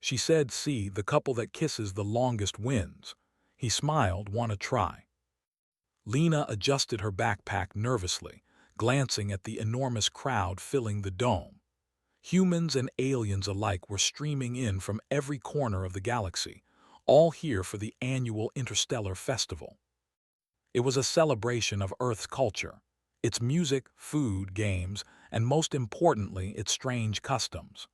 She said, "See, the couple that kisses the longest wins." He smiled. "Wanna try?" Lena adjusted her backpack nervously, glancing at the enormous crowd filling the dome. Humans and aliens alike were streaming in from every corner of the galaxy, all here for the annual Interstellar Festival. It was a celebration of Earth's culture, its music, food, games, and most importantly, its strange customs.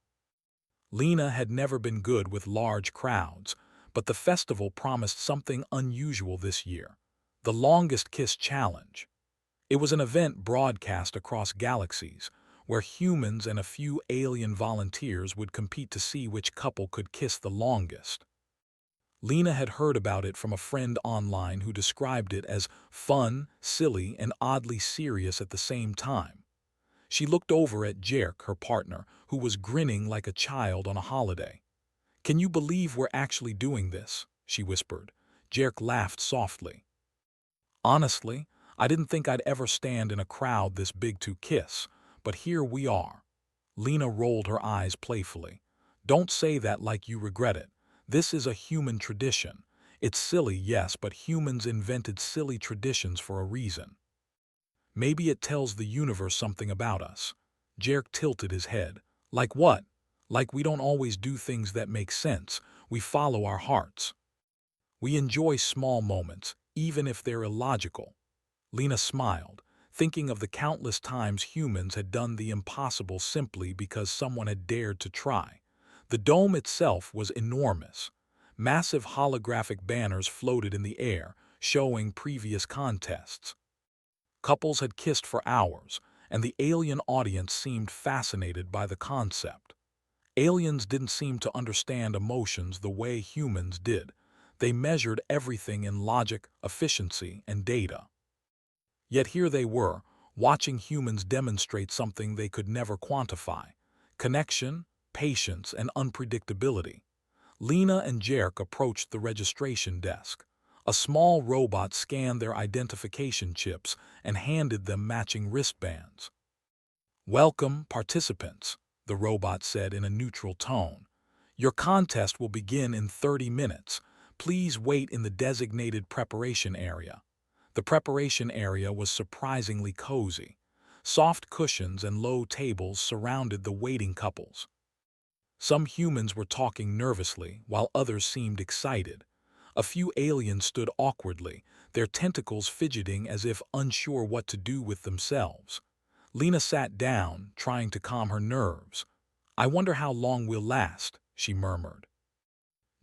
Lena had never been good with large crowds, but the festival promised something unusual this year: the Longest Kiss Challenge. It was an event broadcast across galaxies, where humans and a few alien volunteers would compete to see which couple could kiss the longest. Lena had heard about it from a friend online who described it as fun, silly, and oddly serious at the same time. She looked over at Jerk, her partner, who was grinning like a child on a holiday. "Can you believe we're actually doing this?" she whispered. Jerk laughed softly. "Honestly, I didn't think I'd ever stand in a crowd this big to kiss, but here we are." Lena rolled her eyes playfully. "Don't say that like you regret it. This is a human tradition. It's silly, yes, but humans invented silly traditions for a reason. Maybe it tells the universe something about us." Jerk tilted his head. "Like what?" "Like we don't always do things that make sense. We follow our hearts. We enjoy small moments, even if they're illogical." Lena smiled, thinking of the countless times humans had done the impossible simply because someone had dared to try. The dome itself was enormous. Massive holographic banners floated in the air, showing previous contests. Couples had kissed for hours, and the alien audience seemed fascinated by the concept. Aliens didn't seem to understand emotions the way humans did. They measured everything in logic, efficiency, and data. Yet here they were, watching humans demonstrate something they could never quantify: connection, patience, and unpredictability. Lena and Jerk approached the registration desk. A small robot scanned their identification chips and handed them matching wristbands. "Welcome, participants," the robot said in a neutral tone. "Your contest will begin in 30 minutes. Please wait in the designated preparation area." The preparation area was surprisingly cozy. Soft cushions and low tables surrounded the waiting couples. Some humans were talking nervously, while others seemed excited. A few aliens stood awkwardly, their tentacles fidgeting as if unsure what to do with themselves. Lena sat down, trying to calm her nerves. "I wonder how long we'll last," she murmured.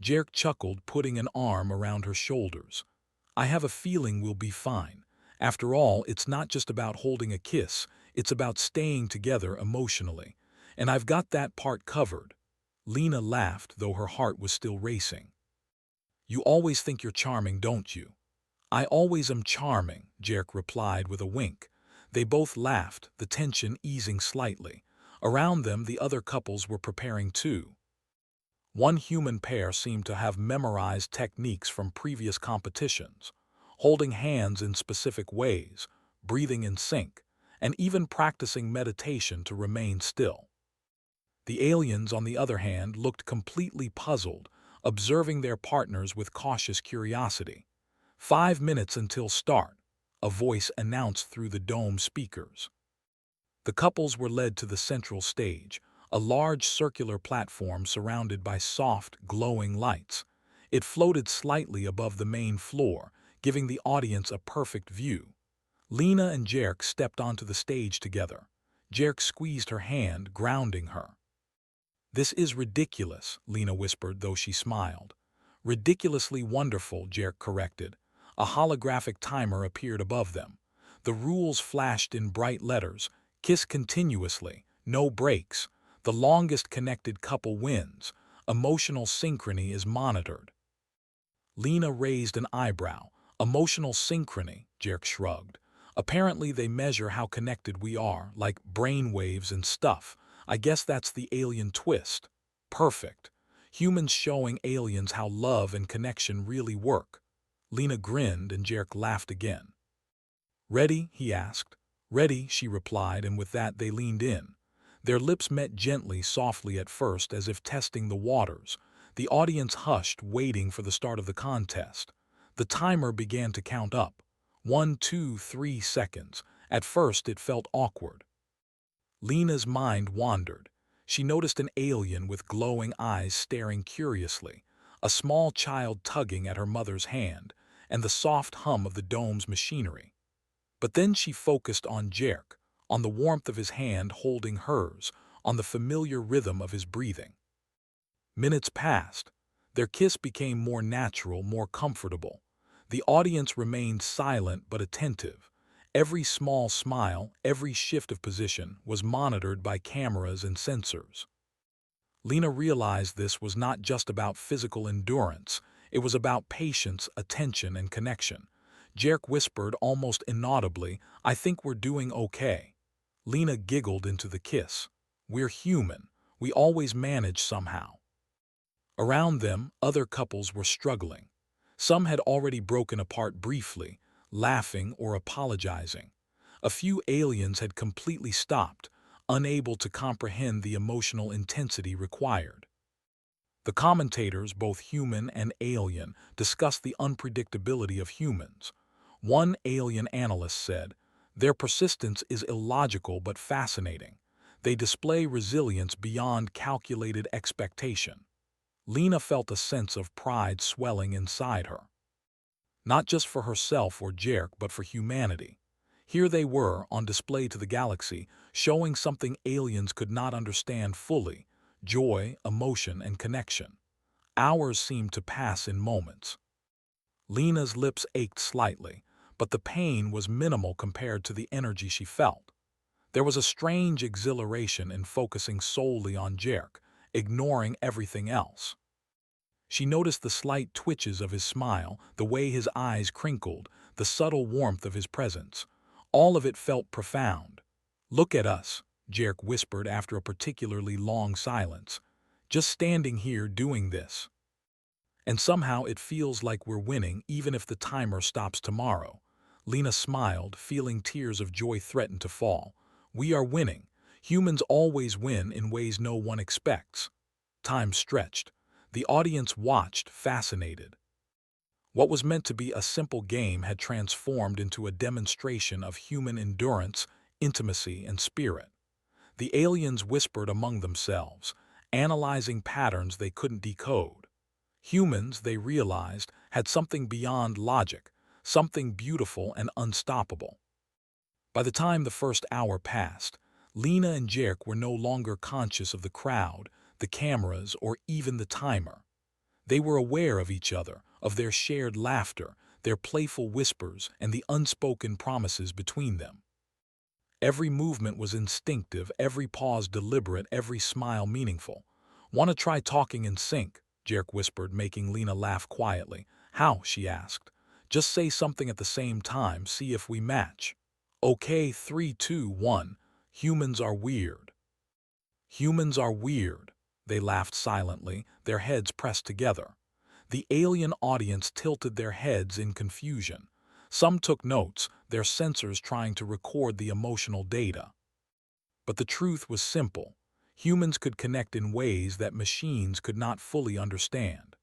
Jerk chuckled, putting an arm around her shoulders. "I have a feeling we'll be fine. After all, it's not just about holding a kiss, it's about staying together emotionally. And I've got that part covered." Lena laughed, though her heart was still racing. "You always think you're charming, don't you?" "I always am charming," Jerk replied with a wink. They both laughed, the tension easing slightly. Around them, the other couples were preparing too. One human pair seemed to have memorized techniques from previous competitions, holding hands in specific ways, breathing in sync, and even practicing meditation to remain still. The aliens, on the other hand, looked completely puzzled, observing their partners with cautious curiosity. "5 minutes until start," a voice announced through the dome speakers. The couples were led to the central stage, a large circular platform surrounded by soft, glowing lights. It floated slightly above the main floor, giving the audience a perfect view. Lena and Jerk stepped onto the stage together. Jerk squeezed her hand, grounding her. "This is ridiculous," Lena whispered, though she smiled. "Ridiculously wonderful," Jerk corrected. A holographic timer appeared above them. The rules flashed in bright letters: kiss continuously, no breaks. The longest connected couple wins. Emotional synchrony is monitored. Lena raised an eyebrow. "Emotional synchrony," Jerk shrugged. "Apparently they measure how connected we are, like brain waves and stuff. I guess that's the alien twist." "Perfect. Humans showing aliens how love and connection really work." Lena grinned and Jerk laughed again. "Ready?" he asked. "Ready," she replied, and with that they leaned in. Their lips met gently, softly at first, as if testing the waters. The audience hushed, waiting for the start of the contest. The timer began to count up. 1, 2, 3 seconds. At first, it felt awkward. Lena's mind wandered. She noticed an alien with glowing eyes staring curiously, a small child tugging at her mother's hand, and the soft hum of the dome's machinery. But then she focused on Jerk, on the warmth of his hand holding hers, on the familiar rhythm of his breathing. Minutes passed. Their kiss became more natural, more comfortable. The audience remained silent but attentive. Every small smile, every shift of position was monitored by cameras and sensors. Lena realized this was not just about physical endurance, it was about patience, attention, and connection. Jerk whispered almost inaudibly, "I think we're doing okay." Lena giggled into the kiss. "We're human. We always manage somehow." Around them, other couples were struggling. Some had already broken apart briefly, laughing or apologizing. A few aliens had completely stopped, unable to comprehend the emotional intensity required. The commentators, both human and alien, discussed the unpredictability of humans. One alien analyst said, "Their persistence is illogical but fascinating. They display resilience beyond calculated expectation." Lena felt a sense of pride swelling inside her. Not just for herself or Jerk, but for humanity. Here they were, on display to the galaxy, showing something aliens could not understand fully: joy, emotion, and connection. Hours seemed to pass in moments. Lena's lips ached slightly, but the pain was minimal compared to the energy she felt. There was a strange exhilaration in focusing solely on Jerk, ignoring everything else. She noticed the slight twitches of his smile, the way his eyes crinkled, the subtle warmth of his presence. All of it felt profound. "Look at us," Jerk whispered after a particularly long silence. "Just standing here doing this. And somehow it feels like we're winning even if the timer stops tomorrow." Lena smiled, feeling tears of joy threaten to fall. "We are winning. Humans always win in ways no one expects." Time stretched. The audience watched, fascinated. What was meant to be a simple game had transformed into a demonstration of human endurance, intimacy, and spirit. The aliens whispered among themselves, analyzing patterns they couldn't decode. Humans, they realized, had something beyond logic, something beautiful and unstoppable. By the time the first hour passed, Lena and Jerk were no longer conscious of the crowd, the cameras, or even the timer. They were aware of each other, of their shared laughter, their playful whispers, and the unspoken promises between them. Every movement was instinctive, every pause deliberate, every smile meaningful. "Want to try talking in sync?" Jerk whispered, making Lena laugh quietly. "How?" she asked. "Just say something at the same time, see if we match." "Okay, 3, 2, 1. Humans are weird." "Humans are weird." They laughed silently, their heads pressed together. The alien audience tilted their heads in confusion. Some took notes, their sensors trying to record the emotional data. But the truth was simple. Humans could connect in ways that machines could not fully understand.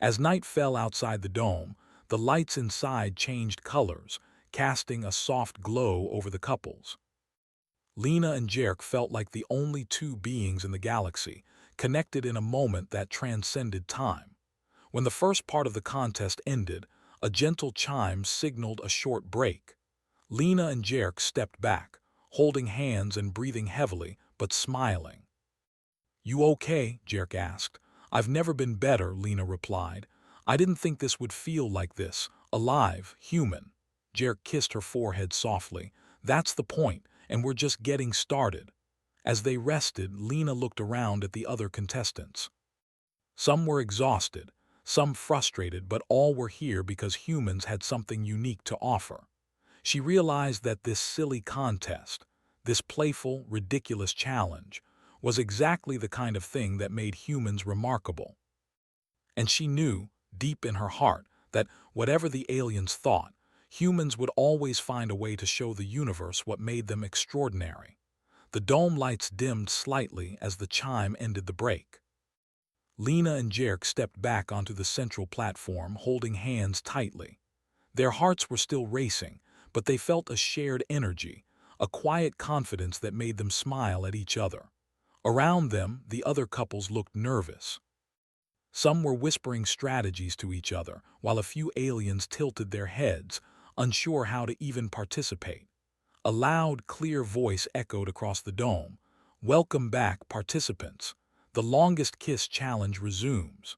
As night fell outside the dome, the lights inside changed colors, casting a soft glow over the couples. Lena and Jerk felt like the only two beings in the galaxy, connected in a moment that transcended time. When the first part of the contest ended, a gentle chime signaled a short break. Lena and Jerk stepped back, holding hands and breathing heavily, but smiling. "You okay?" Jerk asked. "I've never been better," Lena replied. "I didn't think this would feel like this. Alive, human." Jerk kissed her forehead softly. "That's the point, and we're just getting started." As they rested, Lena looked around at the other contestants. Some were exhausted, some frustrated, but all were here because humans had something unique to offer. She realized that this silly contest, this playful, ridiculous challenge, was exactly the kind of thing that made humans remarkable. And she knew, deep in her heart, that whatever the aliens thought, humans would always find a way to show the universe what made them extraordinary. The dome lights dimmed slightly as the chime ended the break. Lena and Jerk stepped back onto the central platform, holding hands tightly. Their hearts were still racing, but they felt a shared energy, a quiet confidence that made them smile at each other. Around them, the other couples looked nervous. Some were whispering strategies to each other, while a few aliens tilted their heads, unsure how to even participate. A loud, clear voice echoed across the dome. "Welcome back, participants. The longest kiss challenge resumes.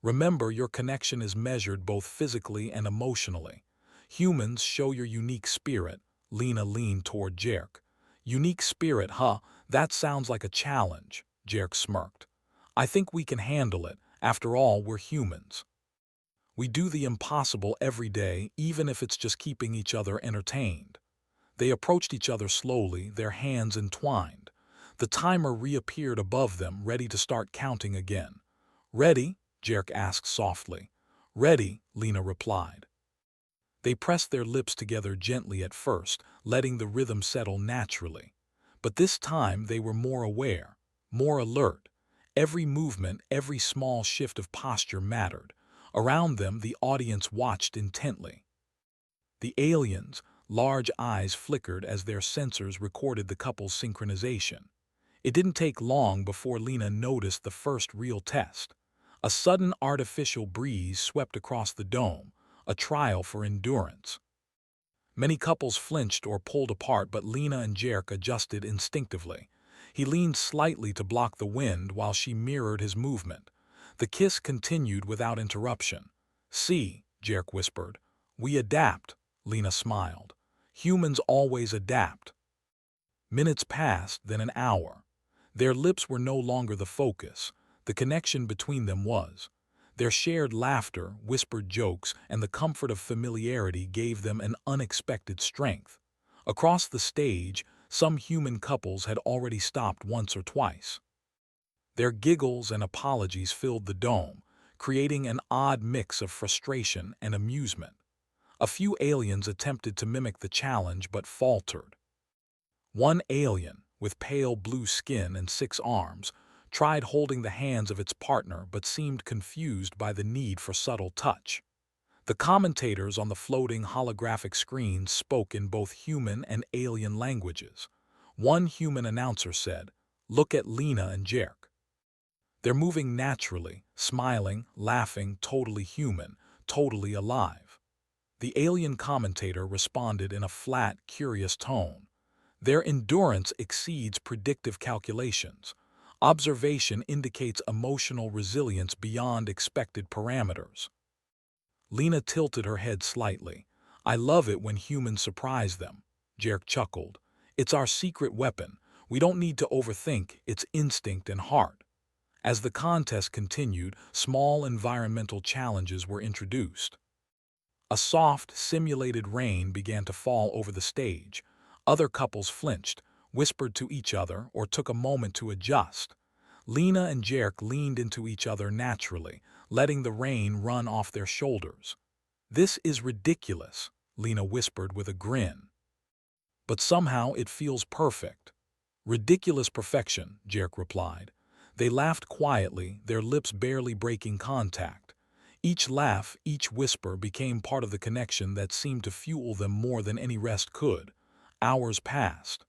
Remember, your connection is measured both physically and emotionally. Humans, show your unique spirit." Lena leaned toward Jerk. "Unique spirit, huh? That sounds like a challenge," Jerk smirked. "I think we can handle it. After all, we're humans. We do the impossible every day, even if it's just keeping each other entertained." They approached each other slowly, their hands entwined. The timer reappeared above them, ready to start counting again. "Ready?" Jerk asked softly. "Ready," Lena replied. They pressed their lips together gently at first, letting the rhythm settle naturally. But this time they were more aware, more alert. Every movement, every small shift of posture mattered. Around them, the audience watched intently. The aliens' large eyes flickered as their sensors recorded the couple's synchronization. It didn't take long before Lena noticed the first real test. A sudden artificial breeze swept across the dome, a trial for endurance. Many couples flinched or pulled apart, but Lena and Jerk adjusted instinctively. He leaned slightly to block the wind while she mirrored his movement. The kiss continued without interruption. "See," Jerk whispered. "We adapt," Lena smiled. "Humans always adapt." Minutes passed, then an hour. Their lips were no longer the focus. The connection between them was. Their shared laughter, whispered jokes, and the comfort of familiarity gave them an unexpected strength. Across the stage, some human couples had already stopped once or twice. Their giggles and apologies filled the dome, creating an odd mix of frustration and amusement. A few aliens attempted to mimic the challenge but faltered. One alien, with pale blue skin and 6 arms, tried holding the hands of its partner but seemed confused by the need for subtle touch. The commentators on the floating holographic screens spoke in both human and alien languages. One human announcer said, "Look at Lena and Jerk. They're moving naturally, smiling, laughing, totally human, totally alive." The alien commentator responded in a flat, curious tone. "Their endurance exceeds predictive calculations. Observation indicates emotional resilience beyond expected parameters." Lena tilted her head slightly. "I love it when humans surprise them." Jerk chuckled. "It's our secret weapon. We don't need to overthink, it's instinct and heart." As the contest continued, small environmental challenges were introduced. A soft, simulated rain began to fall over the stage. Other couples flinched, whispered to each other, or took a moment to adjust. Lena and Jerk leaned into each other naturally, letting the rain run off their shoulders. "This is ridiculous," Lena whispered with a grin. "But somehow it feels perfect." "Ridiculous perfection," Jerk replied. They laughed quietly, their lips barely breaking contact. Each laugh, each whisper became part of the connection that seemed to fuel them more than any rest could. Hours passed.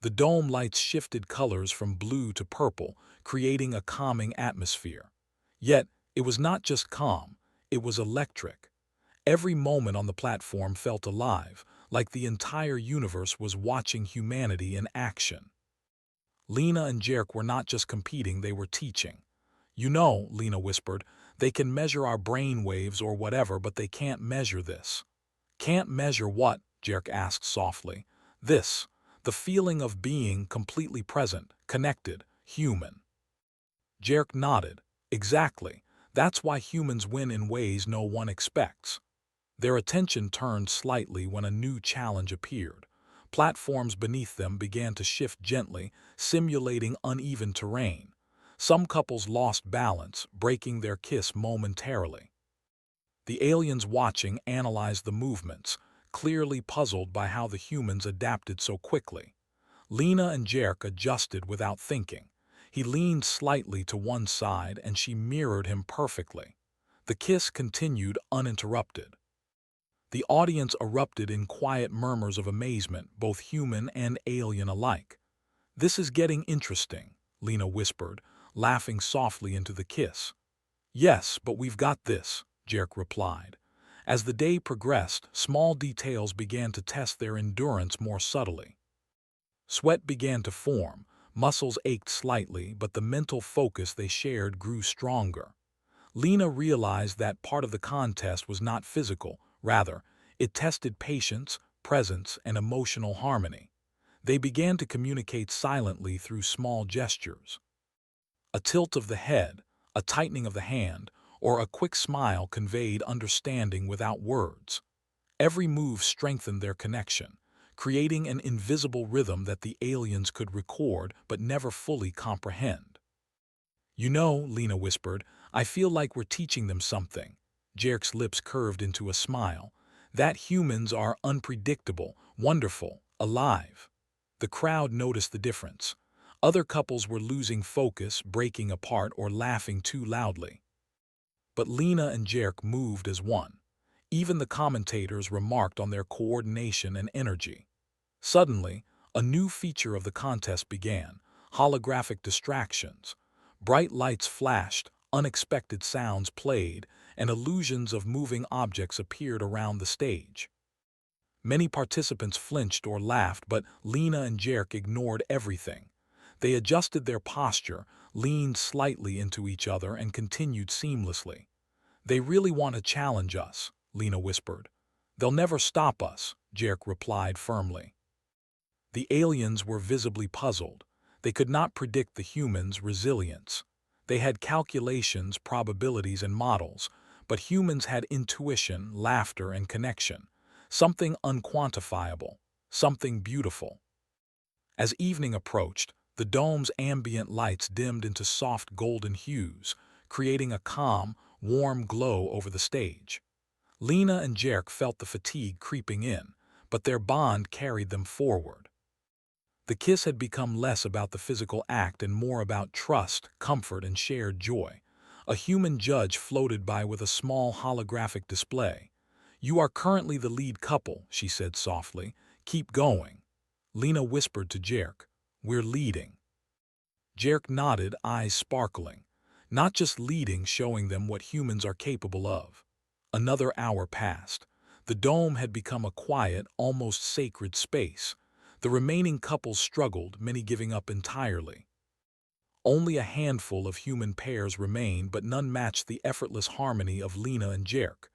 The dome lights shifted colors from blue to purple, creating a calming atmosphere. Yet, it was not just calm, it was electric. Every moment on the platform felt alive, like the entire universe was watching humanity in action. Lena and Jerk were not just competing, they were teaching. "You know," Lena whispered, "they can measure our brain waves or whatever, but they can't measure this." "Can't measure what?" Jerk asked softly. "This. The feeling of being completely present, connected, human." Jerk nodded. "Exactly. That's why humans win in ways no one expects." Their attention turned slightly when a new challenge appeared. Platforms beneath them began to shift gently, simulating uneven terrain. Some couples lost balance, breaking their kiss momentarily. The aliens watching analyzed the movements, clearly puzzled by how the humans adapted so quickly. Lena and Jerk adjusted without thinking. He leaned slightly to one side and she mirrored him perfectly. The kiss continued uninterrupted. The audience erupted in quiet murmurs of amazement, both human and alien alike. "This is getting interesting," Lena whispered, laughing softly into the kiss. "Yes, but we've got this," Jerk replied. As the day progressed, small details began to test their endurance more subtly. Sweat began to form, muscles ached slightly, but the mental focus they shared grew stronger. Lena realized that part of the contest was not physical, rather, it tested patience, presence, and emotional harmony. They began to communicate silently through small gestures. A tilt of the head, a tightening of the hand, or a quick smile conveyed understanding without words. Every move strengthened their connection, creating an invisible rhythm that the aliens could record but never fully comprehend. "You know," Lena whispered, "I feel like we're teaching them something." Jerk's lips curved into a smile. "That humans are unpredictable, wonderful, alive." The crowd noticed the difference. Other couples were losing focus, breaking apart, or laughing too loudly. But Lena and Jerk moved as one. Even the commentators remarked on their coordination and energy. Suddenly, a new feature of the contest began: holographic distractions. Bright lights flashed, unexpected sounds played, and illusions of moving objects appeared around the stage. Many participants flinched or laughed, but Lena and Jerk ignored everything. They adjusted their posture, leaned slightly into each other, and continued seamlessly. "They really want to challenge us," Lena whispered. "They'll never stop us," Jerk replied firmly. The aliens were visibly puzzled. They could not predict the humans' resilience. They had calculations, probabilities, and models, but humans had intuition, laughter, and connection. Something unquantifiable, something beautiful. As evening approached, the dome's ambient lights dimmed into soft golden hues, creating a calm, warm glow over the stage. Lena and Jerk felt the fatigue creeping in, but their bond carried them forward. The kiss had become less about the physical act and more about trust, comfort, and shared joy. A human judge floated by with a small holographic display. "You are currently the lead couple," she said softly. "Keep going." Lena whispered to Jerk, "We're leading." Jerk nodded, eyes sparkling. Not just leading, showing them what humans are capable of. Another hour passed. The dome had become a quiet, almost sacred space. The remaining couples struggled, many giving up entirely. Only a handful of human pairs remained, but none matched the effortless harmony of Lena and Jerk.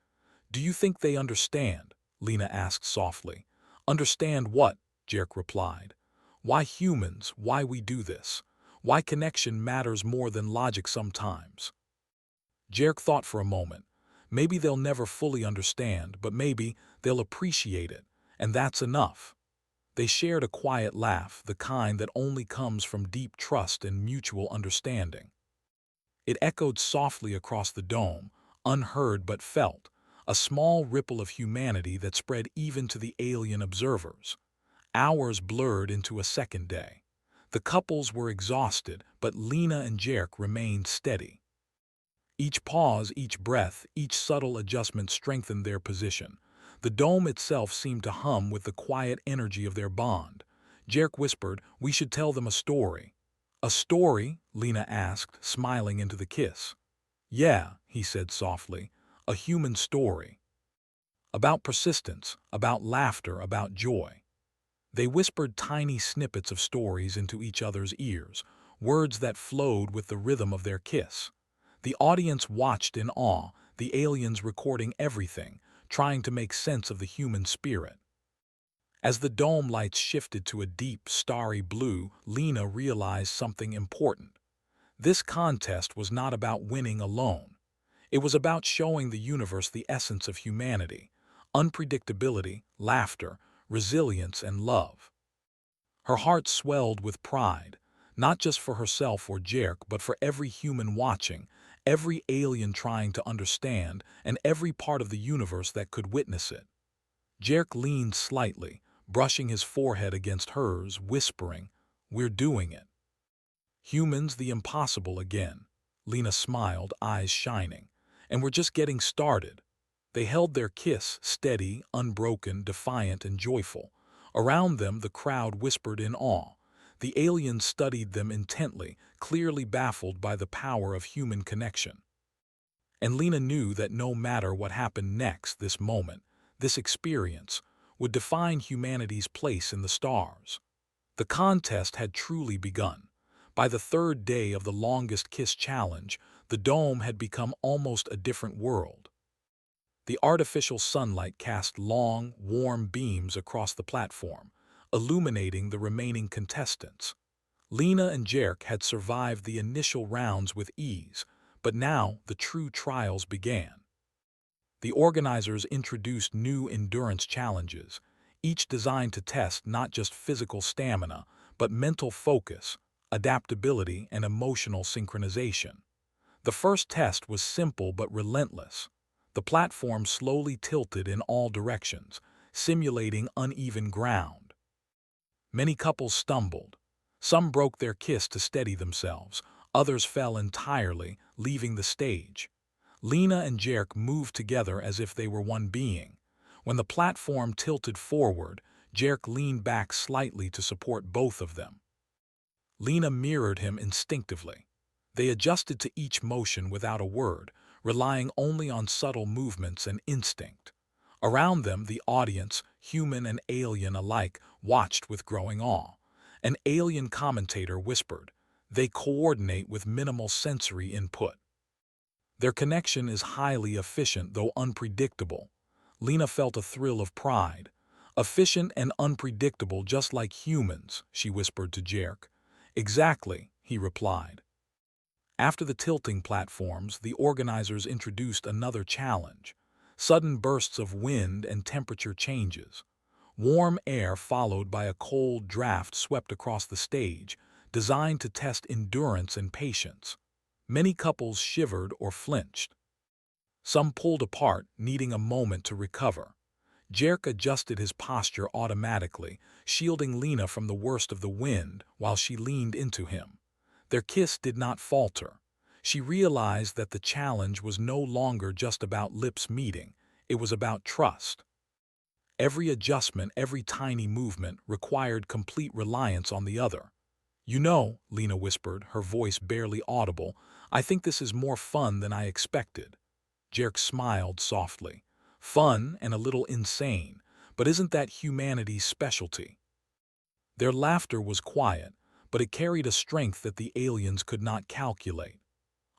"Do you think they understand?" Lena asked softly. "Understand what?" Jerk replied. "Why humans, why we do this. Why connection matters more than logic sometimes." Jerk thought for a moment. Maybe they'll never fully understand, but maybe they'll appreciate it, and that's enough. They shared a quiet laugh, the kind that only comes from deep trust and mutual understanding. It echoed softly across the dome, unheard but felt, a small ripple of humanity that spread even to the alien observers. Hours blurred into a second day. The couples were exhausted, but Lena and Jerk remained steady. Each pause, each breath, each subtle adjustment strengthened their position. The dome itself seemed to hum with the quiet energy of their bond. Jerk whispered, "We should tell them a story." "A story?" Lena asked, smiling into the kiss. "Yeah," he said softly, "a human story. About persistence, about laughter, about joy." They whispered tiny snippets of stories into each other's ears, words that flowed with the rhythm of their kiss. The audience watched in awe, the aliens recording everything, trying to make sense of the human spirit. As the dome lights shifted to a deep, starry blue, Lena realized something important. This contest was not about winning alone. It was about showing the universe the essence of humanity: unpredictability, laughter, resilience, and love. Her heart swelled with pride, not just for herself or Jerk, but for every human watching, every alien trying to understand, and every part of the universe that could witness it. Jerk leaned slightly, brushing his forehead against hers, whispering, "We're doing it." Humans the impossible again. Lena smiled, eyes shining. And we're just getting started. They held their kiss, steady, unbroken, defiant, and joyful. Around them, the crowd whispered in awe. The aliens studied them intently, clearly baffled by the power of human connection. And Lena knew that no matter what happened next, this moment, this experience, would define humanity's place in the stars. The contest had truly begun. By the third day of the longest kiss challenge, the dome had become almost a different world. The artificial sunlight cast long, warm beams across the platform, illuminating the remaining contestants. Lena and Jerk had survived the initial rounds with ease, but now the true trials began. The organizers introduced new endurance challenges, each designed to test not just physical stamina, but mental focus, adaptability, and emotional synchronization. The first test was simple but relentless. The platform slowly tilted in all directions, simulating uneven ground. Many couples stumbled. Some broke their kiss to steady themselves, others fell entirely, leaving the stage. Lena and Jerk moved together as if they were one being. When the platform tilted forward, Jerk leaned back slightly to support both of them. Lena mirrored him instinctively. They adjusted to each motion without a word, relying only on subtle movements and instinct. Around them, the audience, human and alien alike, watched with growing awe. An alien commentator whispered, "They coordinate with minimal sensory input. Their connection is highly efficient, though unpredictable." Lena felt a thrill of pride. "Efficient and unpredictable, just like humans," she whispered to Jerk. "Exactly," he replied. After the tilting platforms, the organizers introduced another challenge: sudden bursts of wind and temperature changes. Warm air followed by a cold draft swept across the stage, designed to test endurance and patience. Many couples shivered or flinched. Some pulled apart, needing a moment to recover. Jerk adjusted his posture automatically, shielding Lena from the worst of the wind while she leaned into him. Their kiss did not falter. She realized that the challenge was no longer just about lips meeting, it was about trust. Every adjustment, every tiny movement required complete reliance on the other. "You know," Lena whispered, her voice barely audible, "I think this is more fun than I expected." Jerk smiled softly. "Fun and a little insane, but isn't that humanity's specialty?" Their laughter was quiet, but it carried a strength that the aliens could not calculate.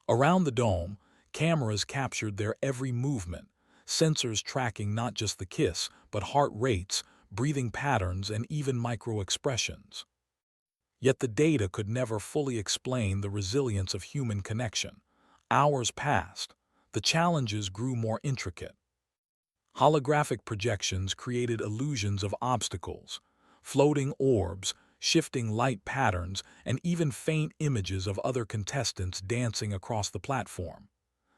Around the dome, cameras captured their every movement, sensors tracking not just the kiss, but heart rates, breathing patterns, and even micro-expressions. Yet the data could never fully explain the resilience of human connection. Hours passed. The challenges grew more intricate. Holographic projections created illusions of obstacles, floating orbs, shifting light patterns, and even faint images of other contestants dancing across the platform.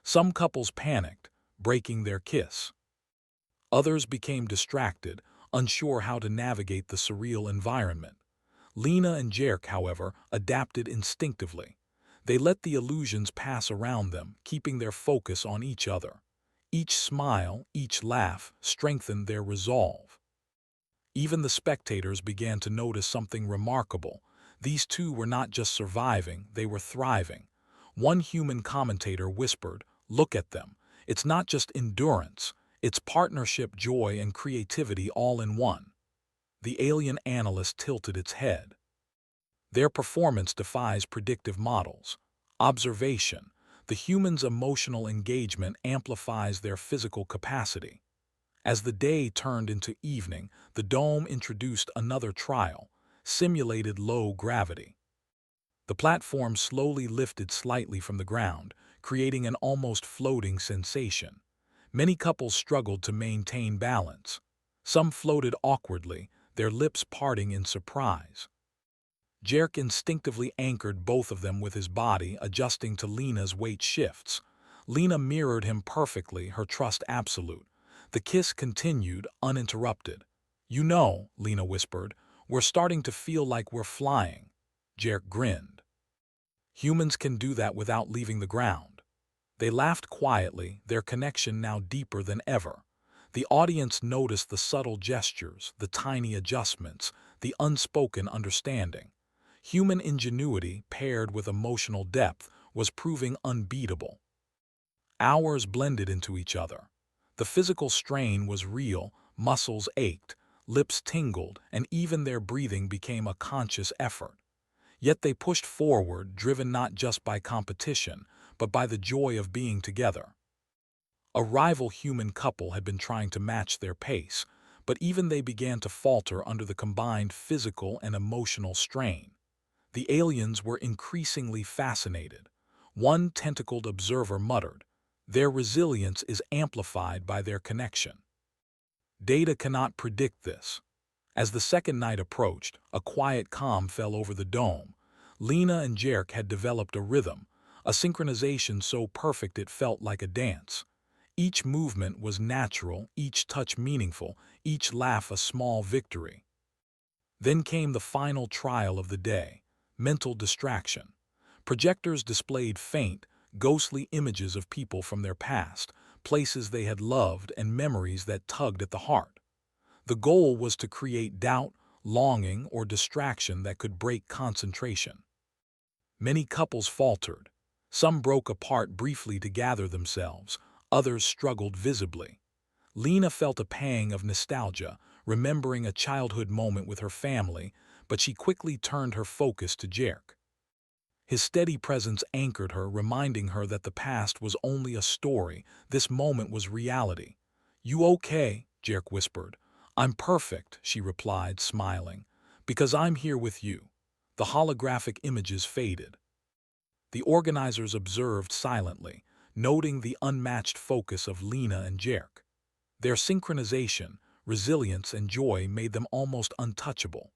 Some couples panicked, breaking their kiss. Others became distracted, unsure how to navigate the surreal environment. Lena and Jerk, however, adapted instinctively. They let the illusions pass around them, keeping their focus on each other. Each smile, each laugh, strengthened their resolve. Even the spectators began to notice something remarkable. These two were not just surviving, they were thriving. One human commentator whispered, "Look at them. It's not just endurance, it's partnership, joy, and creativity all in one." The alien analyst tilted its head. "Their performance defies predictive models. Observation. The human's emotional engagement amplifies their physical capacity." As the day turned into evening, the dome introduced another trial: simulated low gravity. The platform slowly lifted slightly from the ground, creating an almost floating sensation. Many couples struggled to maintain balance. Some floated awkwardly, their lips parting in surprise. Jerk instinctively anchored both of them with his body, adjusting to Lena's weight shifts. Lena mirrored him perfectly, her trust absolute. The kiss continued, uninterrupted. "You know," Lena whispered, "we're starting to feel like we're flying." Jerk grinned. Humans can do that without leaving the ground. They laughed quietly, their connection now deeper than ever. The audience noticed the subtle gestures, the tiny adjustments, the unspoken understanding. Human ingenuity, paired with emotional depth, was proving unbeatable. Hours blended into each other. The physical strain was real, muscles ached, lips tingled, and even their breathing became a conscious effort. Yet they pushed forward, driven not just by competition, but by the joy of being together. A rival human couple had been trying to match their pace, but even they began to falter under the combined physical and emotional strain. The aliens were increasingly fascinated. One tentacled observer muttered, "Their resilience is amplified by their connection." Data cannot predict this. As the second night approached, a quiet calm fell over the dome. Lena and Jerk had developed a rhythm, a synchronization so perfect it felt like a dance. Each movement was natural, each touch meaningful, each laugh a small victory. Then came the final trial of the day, mental distraction. Projectors displayed faint, ghostly images of people from their past, places they had loved and memories that tugged at the heart. The goal was to create doubt, longing, or distraction that could break concentration. Many couples faltered. Some broke apart briefly to gather themselves, others struggled visibly. Lena felt a pang of nostalgia, remembering a childhood moment with her family, but she quickly turned her focus to Jerk. His steady presence anchored her, reminding her that the past was only a story, this moment was reality. "You okay?" Jerk whispered. "I'm perfect," she replied, smiling, "because I'm here with you." The holographic images faded. The organizers observed silently, noting the unmatched focus of Lena and Jerk. Their synchronization, resilience, and joy made them almost untouchable.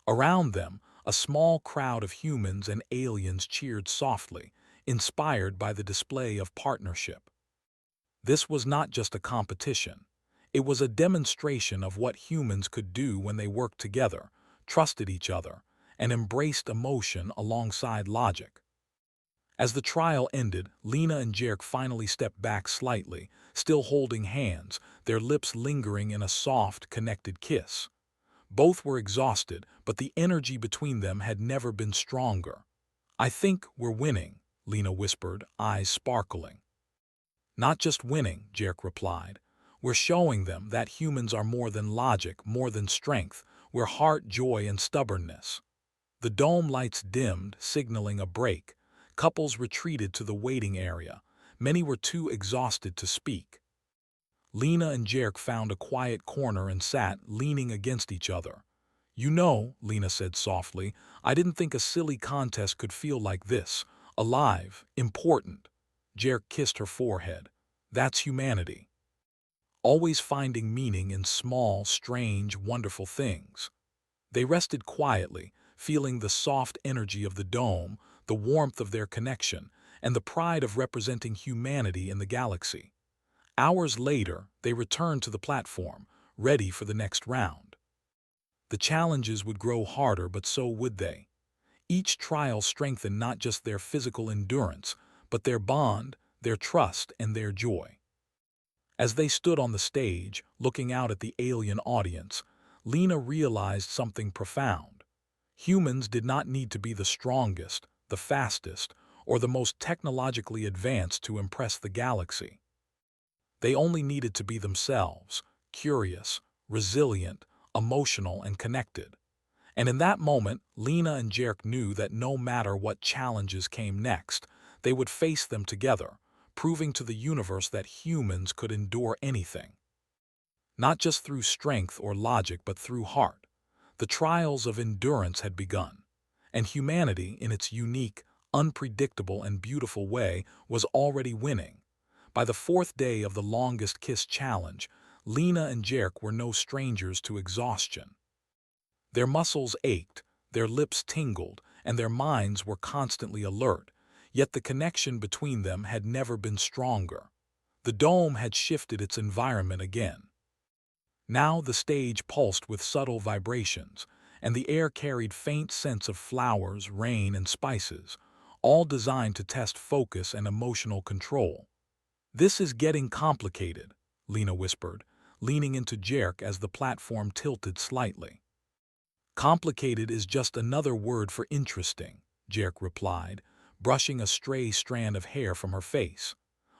Around them, a small crowd of humans and aliens cheered softly, inspired by the display of partnership. This was not just a competition. It was a demonstration of what humans could do when they worked together, trusted each other, and embraced emotion alongside logic. As the trial ended, Lena and Jerk finally stepped back slightly, still holding hands, their lips lingering in a soft, connected kiss. Both were exhausted, but the energy between them had never been stronger. "I think we're winning," Lena whispered, eyes sparkling. "Not just winning," Jerk replied. "We're showing them that humans are more than logic, more than strength. We're heart, joy, and stubbornness." The dome lights dimmed, signaling a break. Couples retreated to the waiting area. Many were too exhausted to speak. Lena and Jerk found a quiet corner and sat, leaning against each other. "You know," Lena said softly, "I didn't think a silly contest could feel like this. Alive, important." Jerk kissed her forehead. "That's humanity. Always finding meaning in small, strange, wonderful things." They rested quietly, feeling the soft energy of the dome, the warmth of their connection, and the pride of representing humanity in the galaxy. Hours later, they returned to the platform, ready for the next round. The challenges would grow harder, but so would they. Each trial strengthened not just their physical endurance, but their bond, their trust, and their joy. As they stood on the stage, looking out at the alien audience, Lena realized something profound. Humans did not need to be the strongest, the fastest, or the most technologically advanced to impress the galaxy. They only needed to be themselves, curious, resilient, emotional, and connected. And in that moment, Lena and Jerk knew that no matter what challenges came next, they would face them together, proving to the universe that humans could endure anything. Not just through strength or logic, but through heart. The trials of endurance had begun, and humanity, in its unique, unpredictable, and beautiful way, was already winning. By the fourth day of the longest kiss challenge, Lena and Jerk were no strangers to exhaustion. Their muscles ached, their lips tingled, and their minds were constantly alert, yet the connection between them had never been stronger. The dome had shifted its environment again. Now the stage pulsed with subtle vibrations, and the air carried faint scents of flowers, rain, and spices. all designed to test focus and emotional control. "This is getting complicated," Lena whispered, leaning into Jerk as the platform tilted slightly. "Complicated is just another word for interesting," Jerk replied, brushing a stray strand of hair from her face.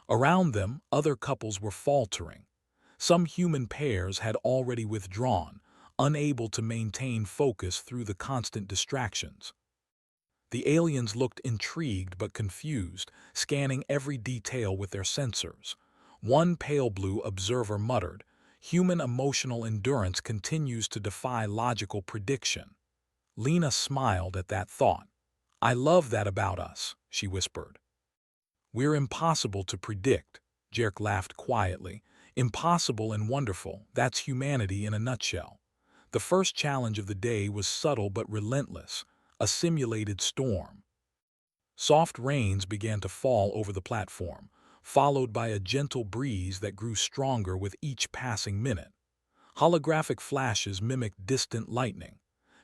Around them, other couples were faltering. Some human pairs had already withdrawn, unable to maintain focus through the constant distractions. The aliens looked intrigued but confused, scanning every detail with their sensors. One pale blue observer muttered, "Human emotional endurance continues to defy logical prediction." Lena smiled at that thought. "I love that about us," she whispered. "We're impossible to predict," Jerk laughed quietly. "Impossible and wonderful, that's humanity in a nutshell." The first challenge of the day was subtle but relentless, a simulated storm. Soft rains began to fall over the platform, followed by a gentle breeze that grew stronger with each passing minute. Holographic flashes mimicked distant lightning.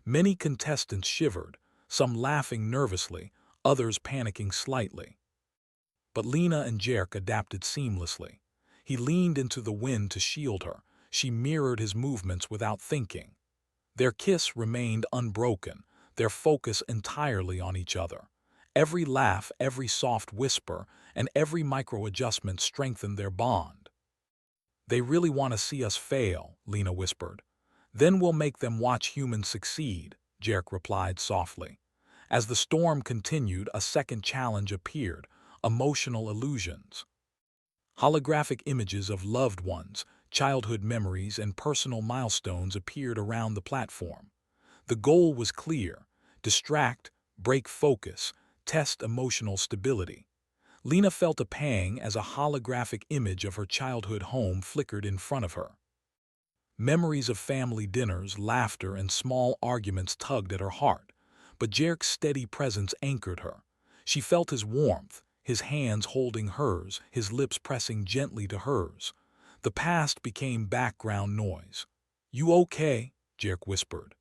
Many contestants shivered, some laughing nervously, others panicking slightly. But Lena and Jerk adapted seamlessly. He leaned into the wind to shield her. She mirrored his movements without thinking. Their kiss remained unbroken, their focus entirely on each other. Every laugh, every soft whisper, and every micro-adjustment strengthened their bond. "They really want to see us fail," Lena whispered. "Then we'll make them watch humans succeed," Jerk replied softly. As the storm continued, a second challenge appeared: emotional illusions. Holographic images of loved ones, childhood memories, and personal milestones appeared around the platform. The goal was clear: distract, break focus, test emotional stability. Lena felt a pang as a holographic image of her childhood home flickered in front of her. Memories of family dinners, laughter, and small arguments tugged at her heart, but Jerk's steady presence anchored her. She felt his warmth, his hands holding hers, his lips pressing gently to hers. The past became background noise. "You okay?" Jerk whispered.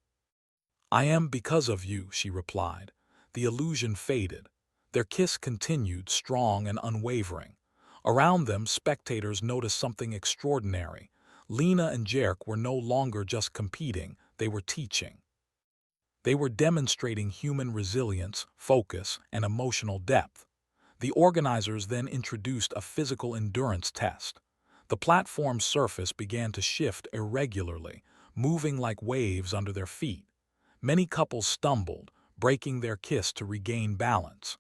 "I am because of you," she replied. The illusion faded. Their kiss continued, strong and unwavering. Around them, spectators noticed something extraordinary. Lena and Jerk were no longer just competing, they were teaching. They were demonstrating human resilience, focus, and emotional depth. The organizers then introduced a physical endurance test. The platform's surface began to shift irregularly, moving like waves under their feet. Many couples stumbled, breaking their kiss to regain balance.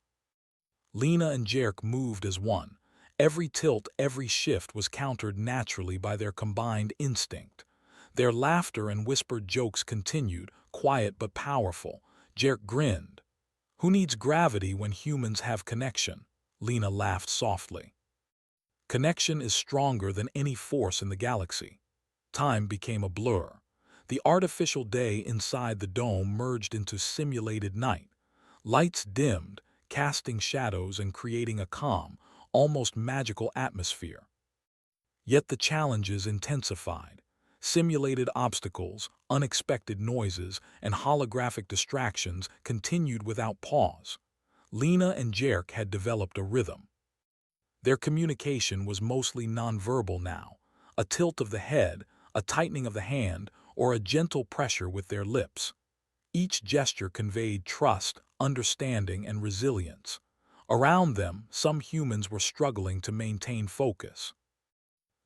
Lena and Jerk moved as one. Every tilt, every shift was countered naturally by their combined instinct. Their laughter and whispered jokes continued, quiet but powerful. Jerk grinned. "Who needs gravity when humans have connection?" Lena laughed softly. "Connection is stronger than any force in the galaxy." Time became a blur. The artificial day inside the dome merged into simulated night. Lights dimmed, casting shadows and creating a calm, almost magical atmosphere. Yet the challenges intensified. Simulated obstacles, unexpected noises, and holographic distractions continued without pause. Lena and Jerk had developed a rhythm. Their communication was mostly nonverbal now: a tilt of the head, a tightening of the hand, or a gentle pressure with their lips. Each gesture conveyed trust, understanding, and resilience. Around them, some humans were struggling to maintain focus.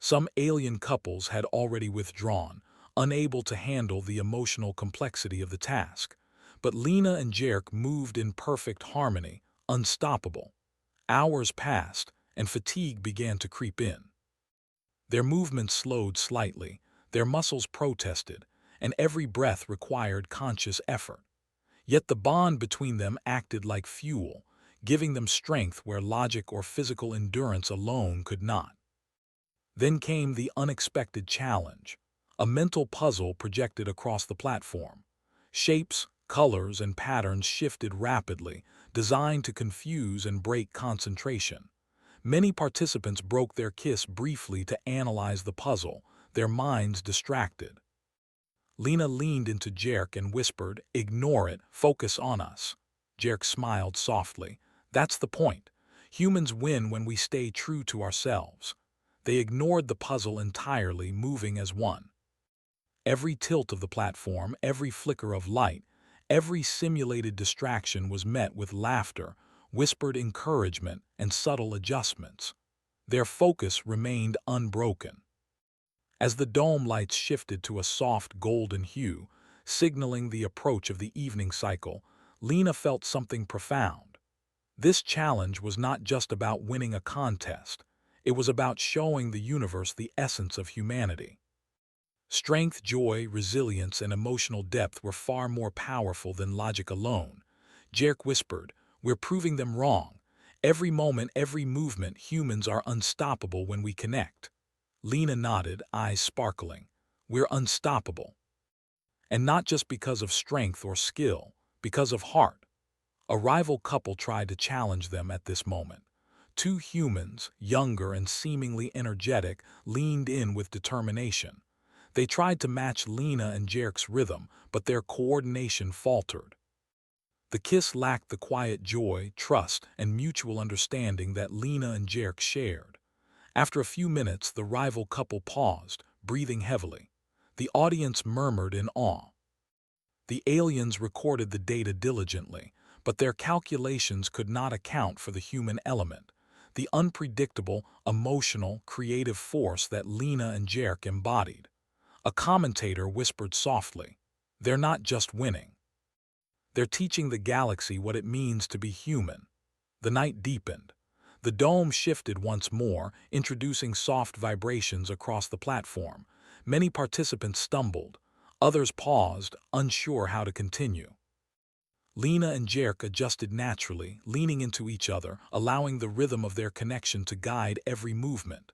Some alien couples had already withdrawn, unable to handle the emotional complexity of the task. But Lena and Jerk moved in perfect harmony, unstoppable. Hours passed, and fatigue began to creep in. Their movements slowed slightly, their muscles protested, and every breath required conscious effort. Yet the bond between them acted like fuel, giving them strength where logic or physical endurance alone could not. Then came the unexpected challenge: a mental puzzle projected across the platform. Shapes, colors, and patterns shifted rapidly, designed to confuse and break concentration. Many participants broke their kiss briefly to analyze the puzzle, their minds distracted. Lena leaned into Jerk and whispered, "Ignore it, focus on us." Jerk smiled softly. That's the point. Humans win when we stay true to ourselves. They ignored the puzzle entirely, moving as one. Every tilt of the platform, every flicker of light, every simulated distraction was met with laughter, whispered encouragement, and subtle adjustments. Their focus remained unbroken. As the dome lights shifted to a soft golden hue, signaling the approach of the evening cycle, Lena felt something profound. This challenge was not just about winning a contest. It was about showing the universe the essence of humanity. Strength, joy, resilience, and emotional depth were far more powerful than logic alone. Jerk whispered, "We're proving them wrong. Every moment, every movement, humans are unstoppable when we connect." Lena nodded, eyes sparkling. "We're unstoppable. And not just because of strength or skill, because of heart." A rival couple tried to challenge them at this moment. Two humans, younger and seemingly energetic, leaned in with determination. They tried to match Lena and Jerk's rhythm, but their coordination faltered. The kiss lacked the quiet joy, trust, and mutual understanding that Lena and Jerk shared. After a few minutes, the rival couple paused, breathing heavily. The audience murmured in awe. The aliens recorded the data diligently, but their calculations could not account for the human element, the unpredictable, emotional, creative force that Lena and Jerk embodied. A commentator whispered softly, "They're not just winning. They're teaching the galaxy what it means to be human." The night deepened. The dome shifted once more, introducing soft vibrations across the platform. Many participants stumbled. Others paused, unsure how to continue. Lena and Jerk adjusted naturally, leaning into each other, allowing the rhythm of their connection to guide every movement.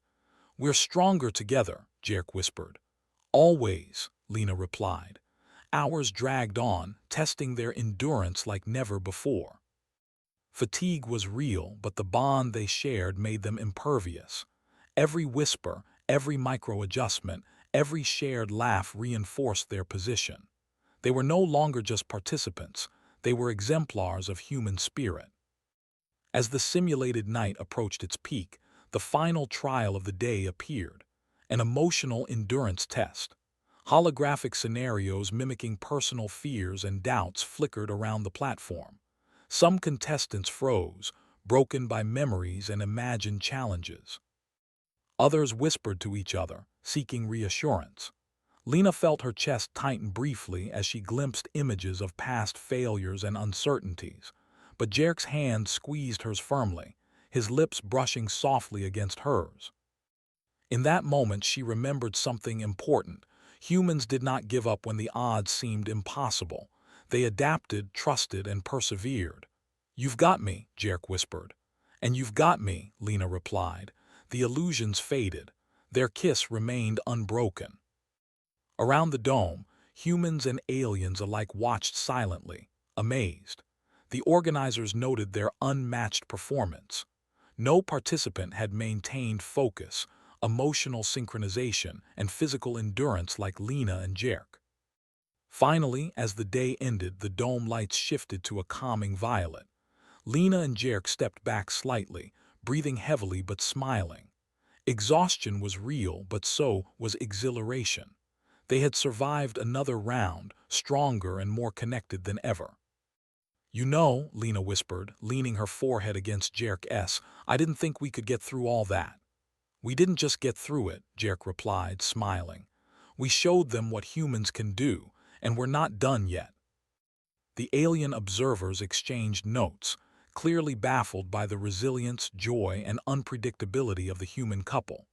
"We're stronger together," Jerk whispered. "Always," Lena replied. Hours dragged on, testing their endurance like never before. Fatigue was real, but the bond they shared made them impervious. Every whisper, every micro-adjustment, every shared laugh reinforced their position. They were no longer just participants. They were exemplars of human spirit. As the simulated night approached its peak, the final trial of the day appeared, an emotional endurance test. Holographic scenarios mimicking personal fears and doubts flickered around the platform. Some contestants froze, broken by memories and imagined challenges. Others whispered to each other, seeking reassurance. Lena felt her chest tighten briefly as she glimpsed images of past failures and uncertainties, but Jerk's hand squeezed hers firmly, his lips brushing softly against hers. In that moment, she remembered something important. Humans did not give up when the odds seemed impossible. They adapted, trusted, and persevered. "You've got me," Jerk whispered. "And you've got me," Lena replied. The illusions faded. Their kiss remained unbroken. Around the dome, humans and aliens alike watched silently, amazed. The organizers noted their unmatched performance. No participant had maintained focus, emotional synchronization, and physical endurance like Lena and Jerk. Finally, as the day ended, the dome lights shifted to a calming violet. Lena and Jerk stepped back slightly, breathing heavily but smiling. Exhaustion was real, but so was exhilaration. They had survived another round, stronger and more connected than ever. "You know," Lena whispered, leaning her forehead against Jerk's, "I didn't think we could get through all that." "We didn't just get through it," Jerk replied, smiling. "We showed them what humans can do, and we're not done yet." The alien observers exchanged notes, clearly baffled by the resilience, joy, and unpredictability of the human couple.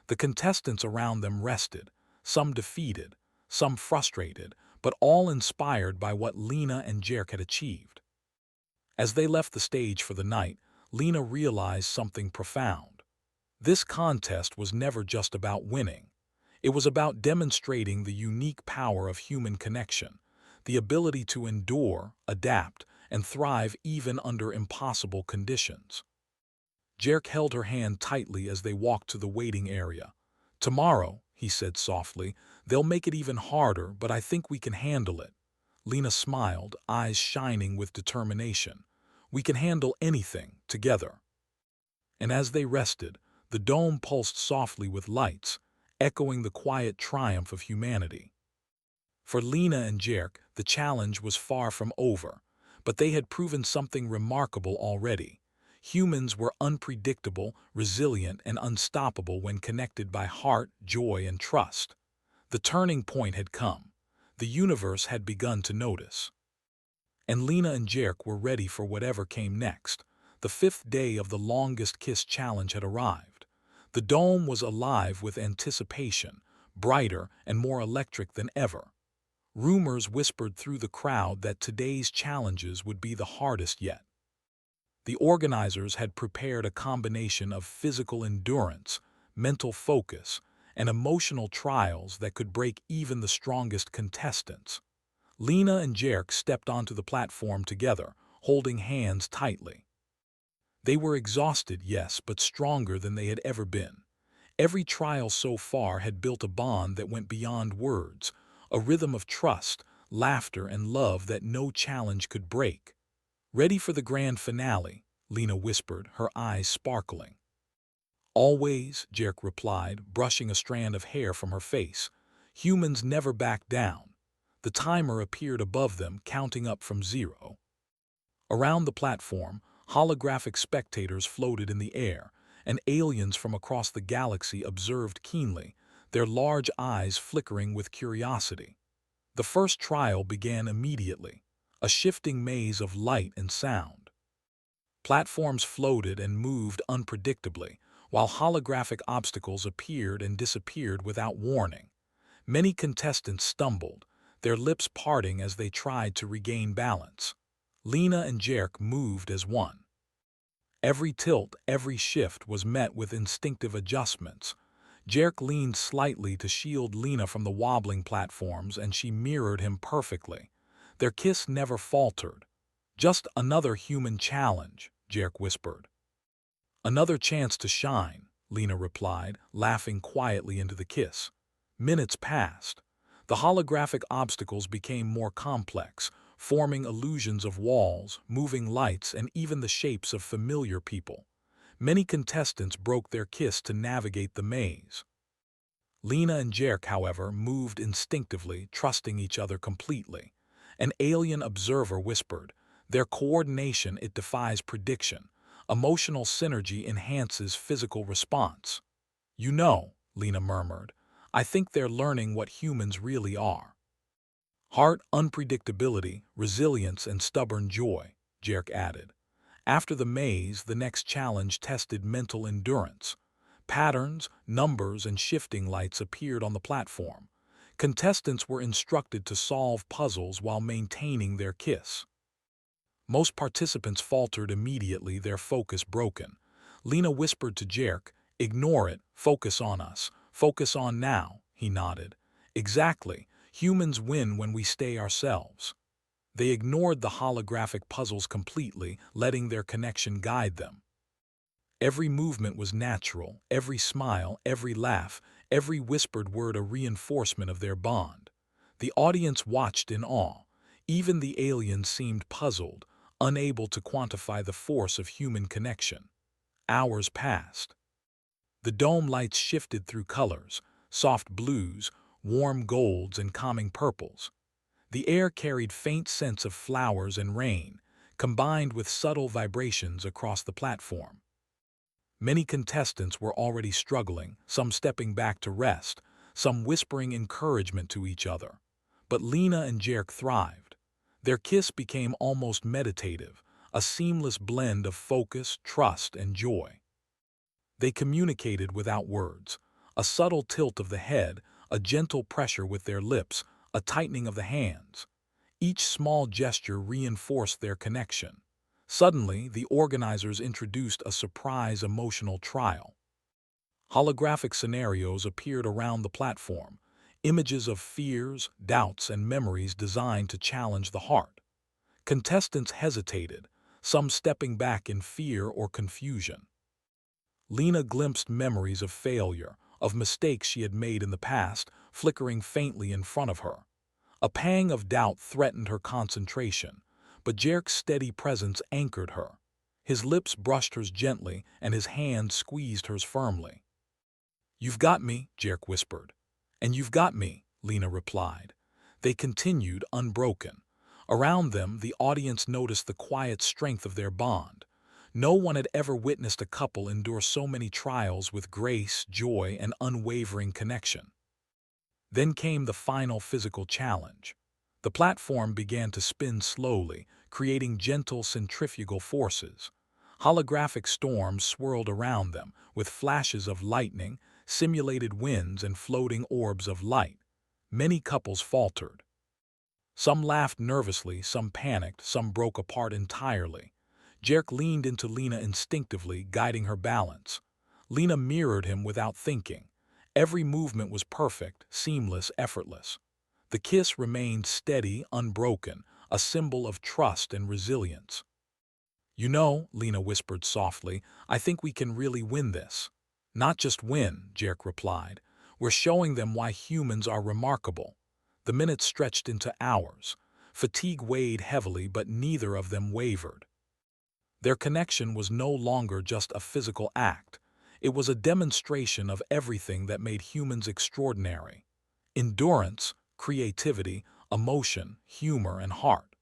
The contestants around them rested, some defeated, some frustrated, but all inspired by what Lena and Jerk had achieved. As they left the stage for the night, Lena realized something profound. This contest was never just about winning. It was about demonstrating the unique power of human connection, the ability to endure, adapt, and thrive even under impossible conditions. Jerk held her hand tightly as they walked to the waiting area. "Tomorrow," he said softly, "they'll make it even harder, but I think we can handle it." Lena smiled, eyes shining with determination. We can handle anything together." And as they rested, the dome pulsed softly with lights, echoing the quiet triumph of humanity. For Lena and Jerk, the challenge was far from over, but they had proven something remarkable already. Humans were unpredictable, resilient, and unstoppable when connected by heart, joy, and trust. The turning point had come. The universe had begun to notice. And Lena and Jerk were ready for whatever came next. The fifth day of the longest kiss challenge had arrived. The dome was alive with anticipation, brighter and more electric than ever. Rumors whispered through the crowd that today's challenges would be the hardest yet. The organizers had prepared a combination of physical endurance, mental focus, and emotional trials that could break even the strongest contestants. Lena and Jerk stepped onto the platform together, holding hands tightly. They were exhausted, yes, but stronger than they had ever been. Every trial so far had built a bond that went beyond words, a rhythm of trust, laughter, and love that no challenge could break. "Ready for the grand finale," Lena whispered, her eyes sparkling. "Always," Jerk replied, brushing a strand of hair from her face. "Humans never back down." The timer appeared above them, counting up from 0. Around the platform, holographic spectators floated in the air, and aliens from across the galaxy observed keenly, their large eyes flickering with curiosity. The first trial began immediately, a shifting maze of light and sound. Platforms floated and moved unpredictably, while holographic obstacles appeared and disappeared without warning. Many contestants stumbled, their lips parting as they tried to regain balance. Lena and Jerk moved as one. Every tilt, every shift was met with instinctive adjustments. Jerk leaned slightly to shield Lena from the wobbling platforms, and she mirrored him perfectly. Their kiss never faltered. "Just another human challenge," Jerk whispered. "Another chance to shine," Lena replied, laughing quietly into the kiss. Minutes passed. The holographic obstacles became more complex, forming illusions of walls, moving lights, and even the shapes of familiar people. Many contestants broke their kiss to navigate the maze. Lena and Jerk, however, moved instinctively, trusting each other completely. An alien observer whispered, "Their coordination, it defies prediction. Emotional synergy enhances physical response." "You know," Lena murmured, "I think they're learning what humans really are." "Heart, unpredictability, resilience, and stubborn joy," Jerk added. After the maze, the next challenge tested mental endurance. Patterns, numbers, and shifting lights appeared on the platform. Contestants were instructed to solve puzzles while maintaining their kiss. Most participants faltered immediately, their focus broken. Lena whispered to Jerk, "Ignore it, focus on us, focus on now," he nodded. "Exactly, humans win when we stay ourselves." They ignored the holographic puzzles completely, letting their connection guide them. Every movement was natural, every smile, every laugh, every whispered word a reinforcement of their bond. The audience watched in awe. Even the aliens seemed puzzled, unable to quantify the force of human connection. Hours passed. The dome lights shifted through colors, soft blues, warm golds, and calming purples. The air carried faint scents of flowers and rain, combined with subtle vibrations across the platform. Many contestants were already struggling, some stepping back to rest, some whispering encouragement to each other. But Lena and Jerk thrived. Their kiss became almost meditative, a seamless blend of focus, trust, and joy. They communicated without words, a subtle tilt of the head, a gentle pressure with their lips, a tightening of the hands. Each small gesture reinforced their connection. Suddenly, the organizers introduced a surprise emotional trial. Holographic scenarios appeared around the platform, images of fears, doubts, and memories designed to challenge the heart. Contestants hesitated, some stepping back in fear or confusion. Lena glimpsed memories of failure, of mistakes she had made in the past, flickering faintly in front of her. A pang of doubt threatened her concentration, but Jerk's steady presence anchored her. His lips brushed hers gently, and his hand squeezed hers firmly. "You've got me," Jerk whispered. "And you've got me," Lena replied. They continued unbroken. Around them, the audience noticed the quiet strength of their bond. No one had ever witnessed a couple endure so many trials with grace, joy, and unwavering connection. Then came the final physical challenge. The platform began to spin slowly, creating gentle centrifugal forces. Holographic storms swirled around them, with flashes of lightning, simulated winds, and floating orbs of light. Many couples faltered. Some laughed nervously, some panicked, some broke apart entirely. Jerk leaned into Lena instinctively, guiding her balance. Lena mirrored him without thinking. Every movement was perfect, seamless, effortless. The kiss remained steady, unbroken, a symbol of trust and resilience. "You know," Lena whispered softly, "I think we can really win this." "Not just win," Jerk replied. "We're showing them why humans are remarkable." The minutes stretched into hours. Fatigue weighed heavily, but neither of them wavered. Their connection was no longer just a physical act. It was a demonstration of everything that made humans extraordinary: endurance, creativity, emotion, humor, and heart.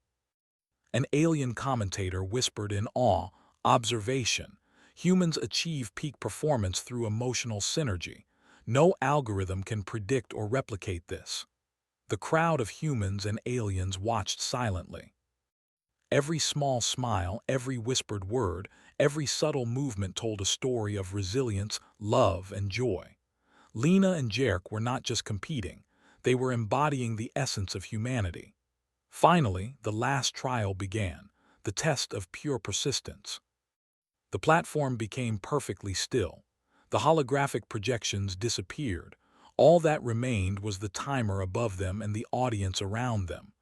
An alien commentator whispered in awe, "Observation. Humans achieve peak performance through emotional synergy. No algorithm can predict or replicate this." The crowd of humans and aliens watched silently. Every small smile, every whispered word, every subtle movement told a story of resilience, love, and joy. Lena and Jerk were not just competing, they were embodying the essence of humanity. Finally, the last trial began, the test of pure persistence. The platform became perfectly still. The holographic projections disappeared. All that remained was the timer above them and the audience around them.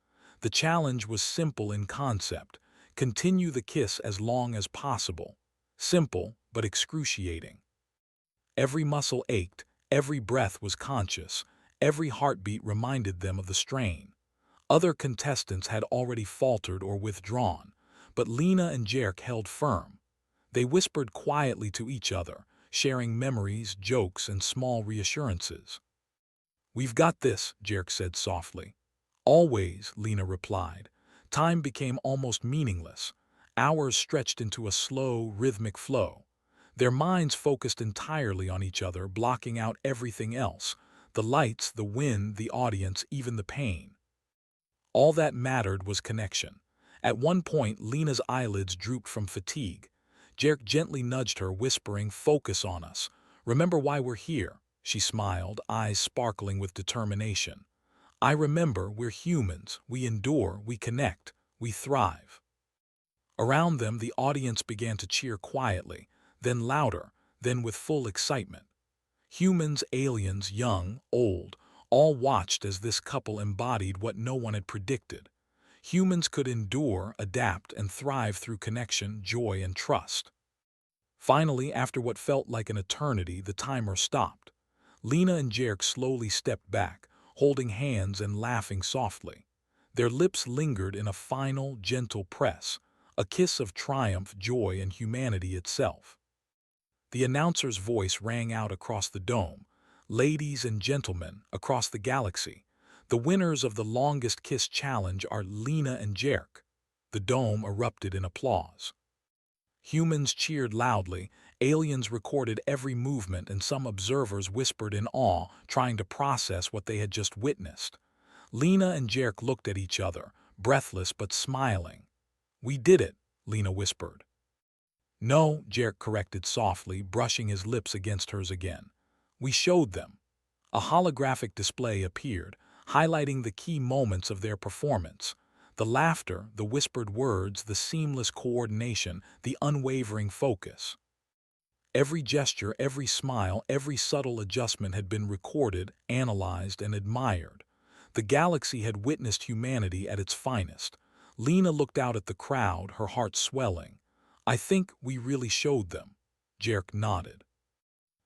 The challenge was simple in concept: continue the kiss as long as possible. Simple, but excruciating. Every muscle ached, every breath was conscious, every heartbeat reminded them of the strain. Other contestants had already faltered or withdrawn, but Lena and Jerk held firm. They whispered quietly to each other, sharing memories, jokes, and small reassurances. "We've got this," Jerk said softly. "Always," Lena replied. Time became almost meaningless. Hours stretched into a slow, rhythmic flow. Their minds focused entirely on each other, blocking out everything else: the lights, the wind, the audience, even the pain. All that mattered was connection. At one point, Lena's eyelids drooped from fatigue. Jerk gently nudged her, whispering, "Focus on us. Remember why we're here." She smiled, eyes sparkling with determination. "I remember, we're humans. We endure, we connect, we thrive." Around them, the audience began to cheer quietly, then louder, then with full excitement. Humans, aliens, young, old, all watched as this couple embodied what no one had predicted. Humans could endure, adapt, and thrive through connection, joy, and trust. Finally, after what felt like an eternity, the timer stopped. Lena and Jerk slowly stepped back, holding hands and laughing softly. Their lips lingered in a final, gentle press, a kiss of triumph, joy, and humanity itself. The announcer's voice rang out across the dome. "Ladies and gentlemen, across the galaxy, the winners of the longest kiss challenge are Lena and Jerk." The dome erupted in applause. Humans cheered loudly, aliens recorded every movement, and some observers whispered in awe, trying to process what they had just witnessed. Lena and Jerk looked at each other, breathless but smiling. "We did it," Lena whispered. "No," Jerk corrected softly, brushing his lips against hers again. "We showed them." A holographic display appeared, highlighting the key moments of their performance: the laughter, the whispered words, the seamless coordination, the unwavering focus. Every gesture, every smile, every subtle adjustment had been recorded, analyzed, and admired. The galaxy had witnessed humanity at its finest. Lena looked out at the crowd, her heart swelling. "I think we really showed them." Jerk nodded.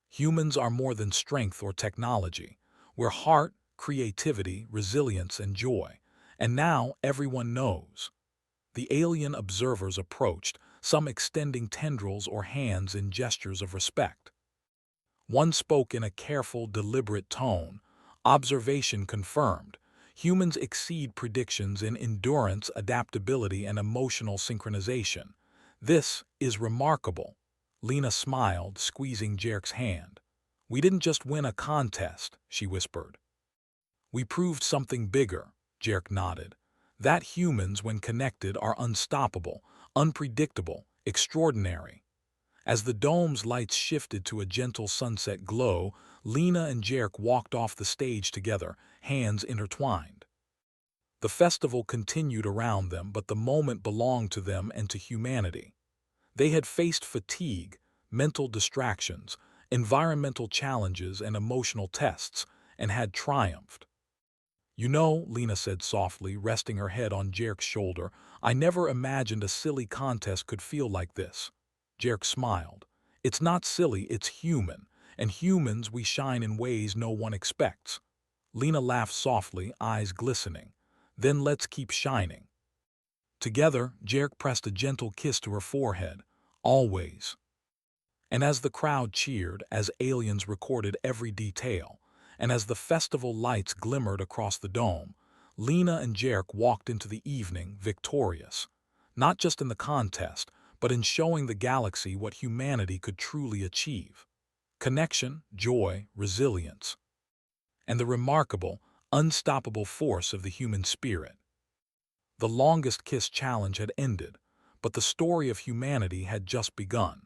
"Humans are more than strength or technology. We're heart, creativity, resilience, and joy. And now everyone knows." The alien observers approached, some extending tendrils or hands in gestures of respect. One spoke in a careful, deliberate tone. Observation confirmed. Humans exceed predictions in endurance, adaptability, and emotional synchronization. This is remarkable. Lena smiled, squeezing Jerk's hand. We didn't just win a contest, she whispered. We proved something bigger, Jerk nodded. That humans, when connected, are unstoppable, unpredictable, extraordinary. As the dome's lights shifted to a gentle sunset glow, Lena and Jerk walked off the stage together, hands intertwined. The festival continued around them, but the moment belonged to them and to humanity. They had faced fatigue, mental distractions, environmental challenges, and emotional tests, and had triumphed. You know, Lena said softly, resting her head on Jerk's shoulder, I never imagined a silly contest could feel like this. Jerk smiled. It's not silly, it's human, and humans, we shine in ways no one expects. Lena laughed softly, eyes glistening. Then let's keep shining. Together, Jerk pressed a gentle kiss to her forehead. Always. And as the crowd cheered, as aliens recorded every detail, and as the festival lights glimmered across the dome, Lena and Jerk walked into the evening victorious, not just in the contest, but in showing the galaxy what humanity could truly achieve. Connection, joy, resilience, and the remarkable, unstoppable force of the human spirit. The longest kiss challenge had ended, but the story of humanity had just begun.